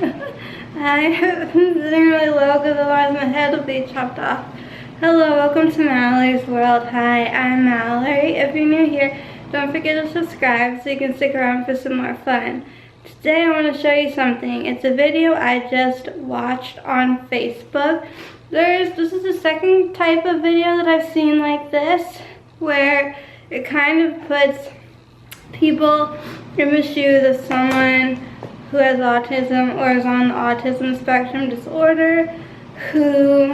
I'm sitting really low because otherwise my head will be chopped off. Hello, welcome to Mallory's World. Hi, I'm Mallory. If you're new here, don't forget to subscribe so you can stick around for some more fun. Today I want to show you something. It's a video I just watched on Facebook. This is the second type of video that I've seen like this, where it kind of puts people in the shoes of someone who has autism or is on the autism spectrum disorder, who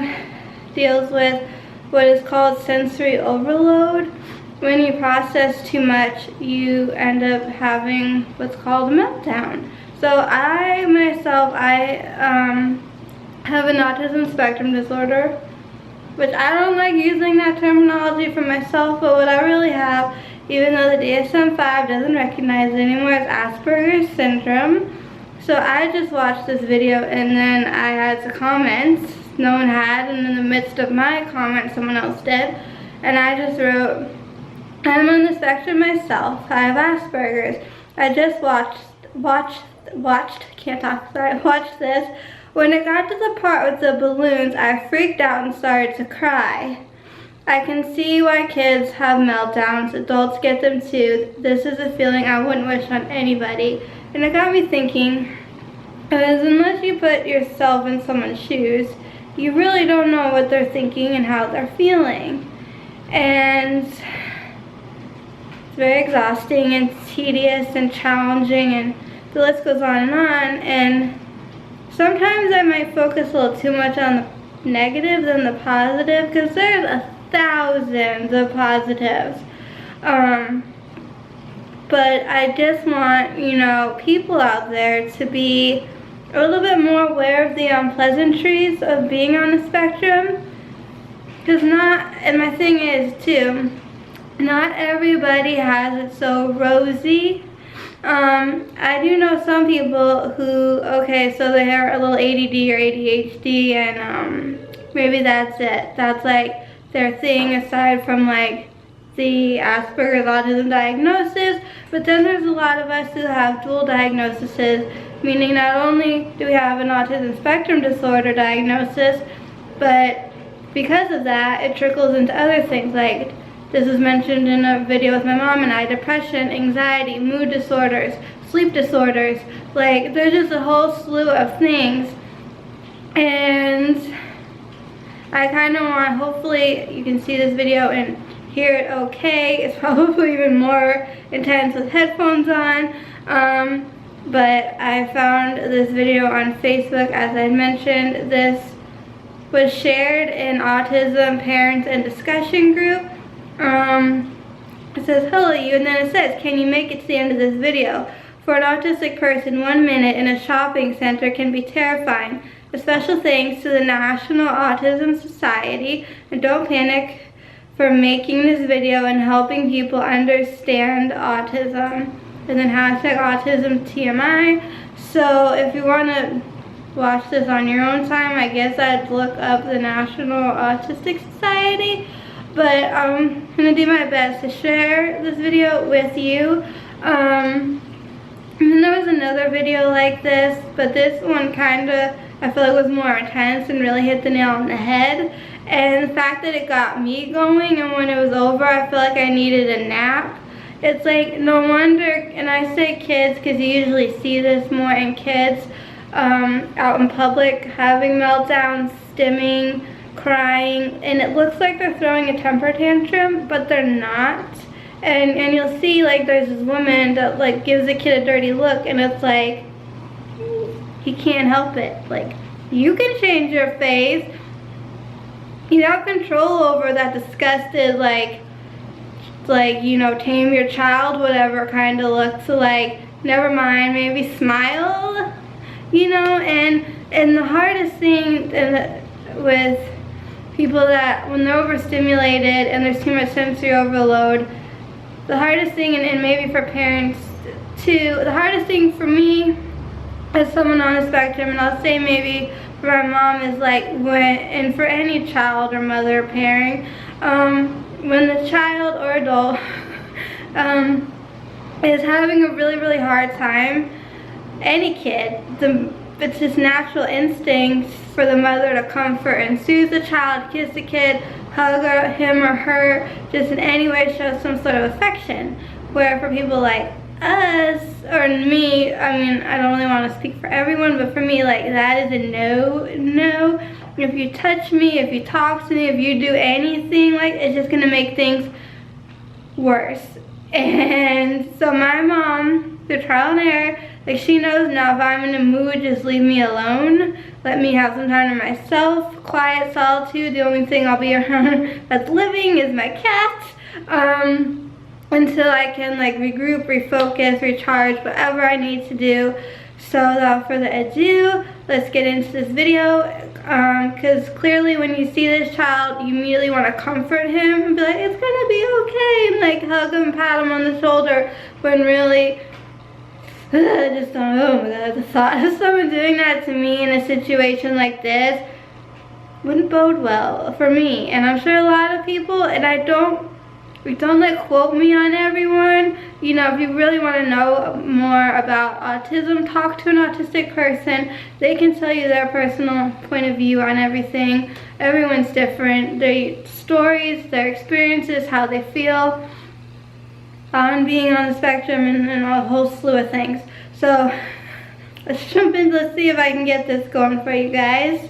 deals with what is called sensory overload. When you process too much, you end up having what's called a meltdown. So I myself have an autism spectrum disorder, which I don't like using that terminology for myself, but what I really have, even though the DSM-5 doesn't recognize it anymore, is Asperger's syndrome. So I just watched this video and then I had some comments. No one had, and in the midst of my comments, someone else did. And I just wrote, I'm on the spectrum myself. I have Asperger's. I just watched this. When it got to the part with the balloons, I freaked out and started to cry. I can see why kids have meltdowns. Adults get them too. This is a feeling I wouldn't wish on anybody. And it got me thinking, because unless you put yourself in someone's shoes, you really don't know what they're thinking and how they're feeling. And it's very exhausting and tedious and challenging, and the list goes on. And sometimes I might focus a little too much on the negative than the positive, because there's thousands of positives. But I just want, people out there to be a little bit more aware of the unpleasantries of being on the spectrum. Because my thing is too, not everybody has it so rosy. I do know some people who, so they are a little ADD or ADHD, and maybe that's it. That's like their thing, aside from like the Asperger's autism diagnosis. But then there's a lot of us who have dual diagnoses, meaning not only do we have an autism spectrum disorder diagnosis, but because of that, it trickles into other things. Like this is mentioned in a video with my mom and I: depression, anxiety, mood disorders, sleep disorders. Like there's just a whole slew of things. And I kind of want, hopefully you can see this video and hear it okay. It's probably even more intense with headphones on. But I found this video on Facebook, as I mentioned. This was shared in Autism Parents and Discussion Group. It says, hello you, and then it says, can you make it to the end of this video? For an autistic person, 1 minute in a shopping center can be terrifying. A special thanks to the National Autism Society, and don't panic, for making this video and helping people understand autism. And then #AutismTMI. So if you want to watch this on your own time, I guess I'd look up the National Autistic Society. But I'm going to do my best to share this video with you. And then there was another video like this, but this one kind of, I feel like, was more intense and really hit the nail on the head. And the fact that it got me going, and when it was over, I feel like I needed a nap. It's like, no wonder, and I say kids because you usually see this more in kids out in public, having meltdowns, stimming, crying, and it looks like they're throwing a temper tantrum, but they're not. And you'll see, like, there's this woman that like gives the kid a dirty look, and it's like, he can't help it. Like, you can change your face. You have control over that disgusted, tame your child, whatever kind of look. So like, never mind, maybe smile, and the hardest thing with people that, when they're overstimulated and there's too much sensory overload, the hardest thing, and maybe for parents too, the hardest thing for me as someone on the spectrum, and I'll say maybe for my mom, is like and for any child or mother or parent, when the child or adult is having a really, really hard time, any kid, the it's just natural instinct for the mother to comfort and soothe the child, kiss the kid, hug him or her, just in any way show some sort of affection. Where for people like us, or me, I mean, I don't really want to speak for everyone, but for me, like, that is a no. If you touch me, if you talk to me, if you do anything, like, it's just gonna make things worse. And so my mom, through trial and error, like, she knows now if I'm in a mood, just leave me alone. Let me have some time to myself, quiet, solitude. The only thing I'll be around that's living is my cat. Until I can, like, regroup, refocus, recharge, whatever I need to do. So without further ado, let's get into this video. Because clearly when you see this child, you immediately want to comfort him and be like, it's gonna be okay, and like hug him, pat him on the shoulder, when really, I just don't, oh my god, the thought of someone doing that to me in a situation like this wouldn't bode well for me. And I'm sure a lot of people, and don't like quote me on everyone. You know, if you really want to know more about autism, talk to an autistic person. They can tell you their personal point of view on everything. Everyone's different. Their stories, their experiences, how they feel on being on the spectrum, and a whole slew of things. So let's jump in. Let's see if I can get this going for you guys.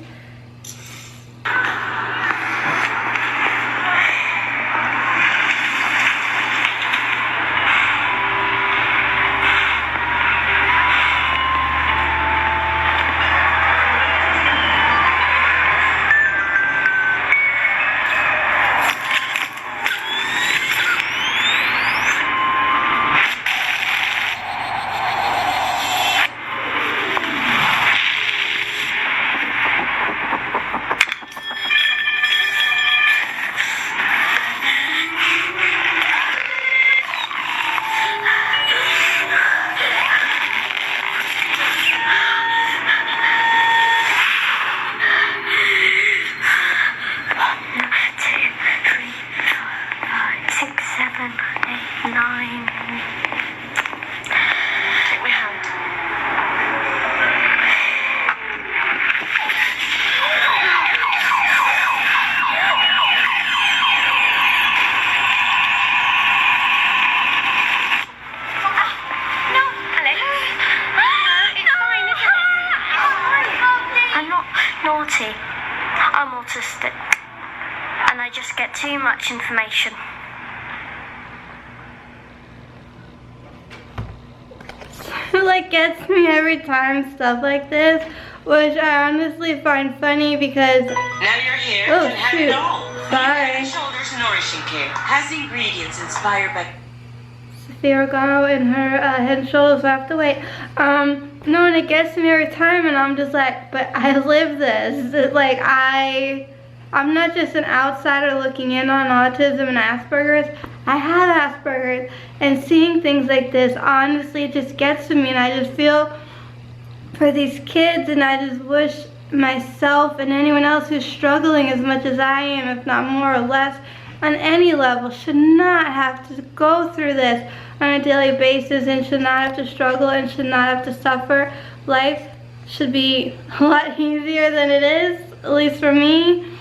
I'm autistic, and I just get too much information. Like, gets me every time, stuff like this, which I honestly find funny because... Now you're here. Oh, have shoot. it all. Sorry. Head & Shoulders Nourishing Care has ingredients inspired by... Sophia and her Head and Shoulders, so I have to wait. No, and it gets me every time, and I'm just like, but I live this. It's like, I'm not just an outsider looking in on autism and Asperger's. I have Asperger's, and seeing things like this, honestly, it just gets to me, and I just feel for these kids, and I just wish myself and anyone else who's struggling as much as I am, if not more or less, on any level, should not have to go through this on a daily basis, and should not have to struggle, and should not have to suffer. Life should be a lot easier than it is, at least for me.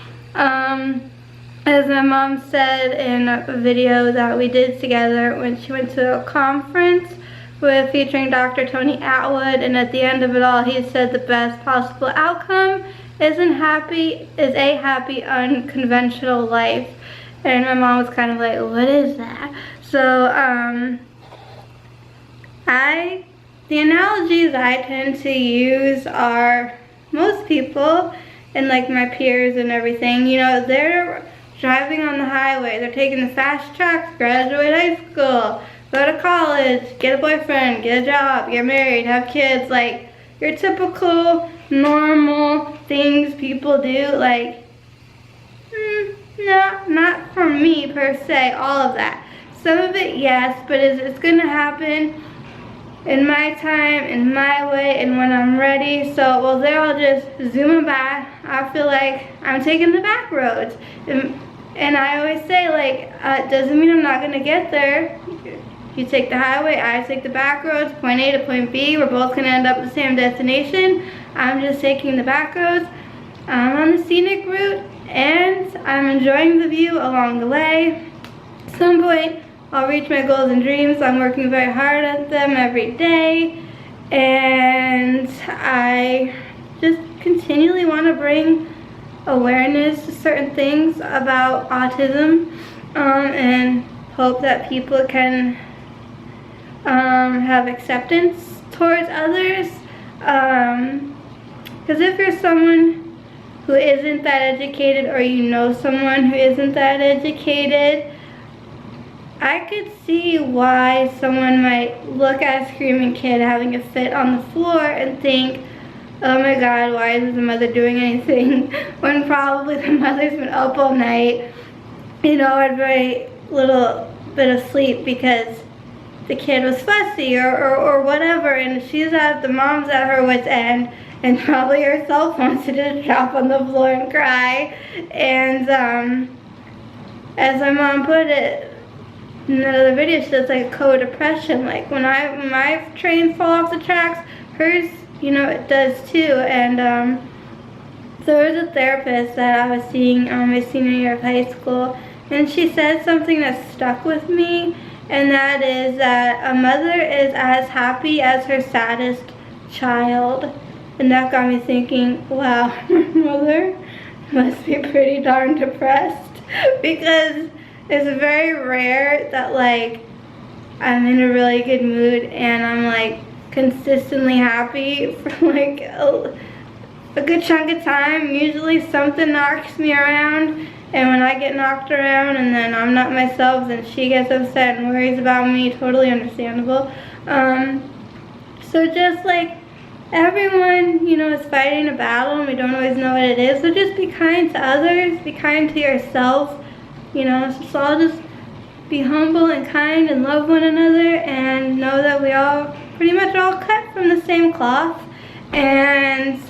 As my mom said in a video that we did together when she went to a conference featuring Dr. Tony Atwood, and at the end of it all, he said the best possible outcome is a happy, unconventional life. And my mom was kind of like, what is that? So, the analogies I tend to use are, most people, and like my peers and everything, you know, they're driving on the highway, they're taking the fast tracks, graduate high school, go to college, get a boyfriend, get a job, get married, have kids, like your typical, normal things people do, like, no, not for me per se, all of that. Some of it, yes, but it's going to happen in my time, in my way, and when I'm ready. So, well, they're all just zooming by. I feel like I'm taking the back roads. And I always say, like, it doesn't mean I'm not going to get there. You take the highway, I take the back roads, point A to point B. We're both gonna end up at the same destination. I'm just taking the back roads. I'm on the scenic route, and I'm enjoying the view along the way. At some point, I'll reach my goals and dreams. I'm working very hard at them every day, and I just continually want to bring awareness to certain things about autism, and hope that people can have acceptance towards others. Because if you're someone who isn't that educated, or you know someone who isn't that educated, I could see why someone might look at a screaming kid having a fit on the floor and think, oh my God, why isn't the mother doing anything? When probably the mother's been up all night, you know, had very little bit of sleep because the kid was fussy or whatever, and the mom's at her wit's end, and probably herself wants to just drop on the floor and cry. And as my mom put it in another video, she says like a co-depression. Like when my trains fall off the tracks, hers, you know, it does too. And there was a therapist that I was seeing my senior year of high school, and she said something that stuck with me, and that is that a mother is as happy as her saddest child. And that got me thinking, wow, my mother must be pretty darn depressed, because it's very rare that like I'm in a really good mood and I'm like consistently happy for like a good chunk of time. Usually something knocks me around, and when I get knocked around and then I'm not myself, then she gets upset and worries about me. Totally understandable. So just like everyone, you know, is fighting a battle, and we don't always know what it is. So just be kind to others, be kind to yourself. You know, so all just be humble and kind and love one another, and know that we all pretty much all cut from the same cloth. And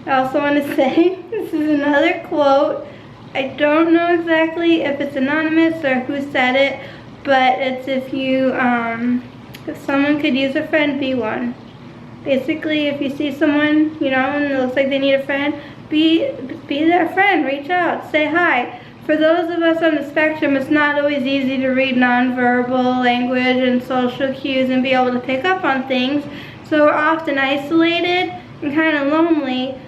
I also want to say, this is another quote. I don't know exactly if it's anonymous or who said it, but it's if someone could use a friend, be one. Basically, if you see someone, you know, and it looks like they need a friend, be their friend. Reach out, say hi. For those of us on the spectrum, it's not always easy to read nonverbal language and social cues and be able to pick up on things. So we're often isolated and kind of lonely.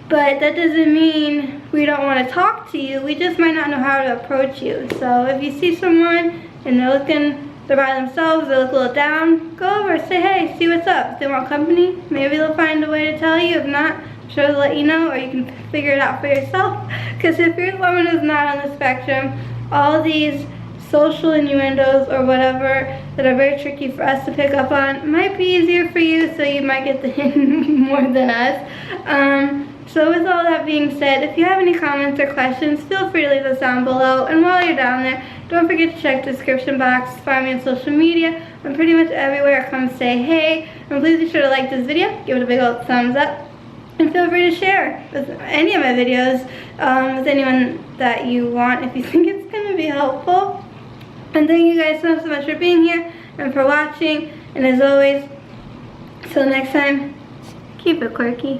But that doesn't mean we don't want to talk to you. We just might not know how to approach you. So if you see someone and they're by themselves, they look a little down, go over, say hey, see what's up. If they want company, maybe they'll find a way to tell you. If not, I'm sure they'll let you know, or you can figure it out for yourself. Because if you're someone who's not on the spectrum, all these social innuendos or whatever that are very tricky for us to pick up on might be easier for you, so you might get the hint more than us. So with all that being said, if you have any comments or questions, feel free to leave those down below. And while you're down there, don't forget to check the description box, find me on social media. I'm pretty much everywhere. Come say hey. And please be sure to like this video, give it a big old thumbs up, and feel free to share with any of my videos with anyone that you want if you think it's going to be helpful. And thank you guys so much for being here and for watching. And as always, till next time, keep it quirky.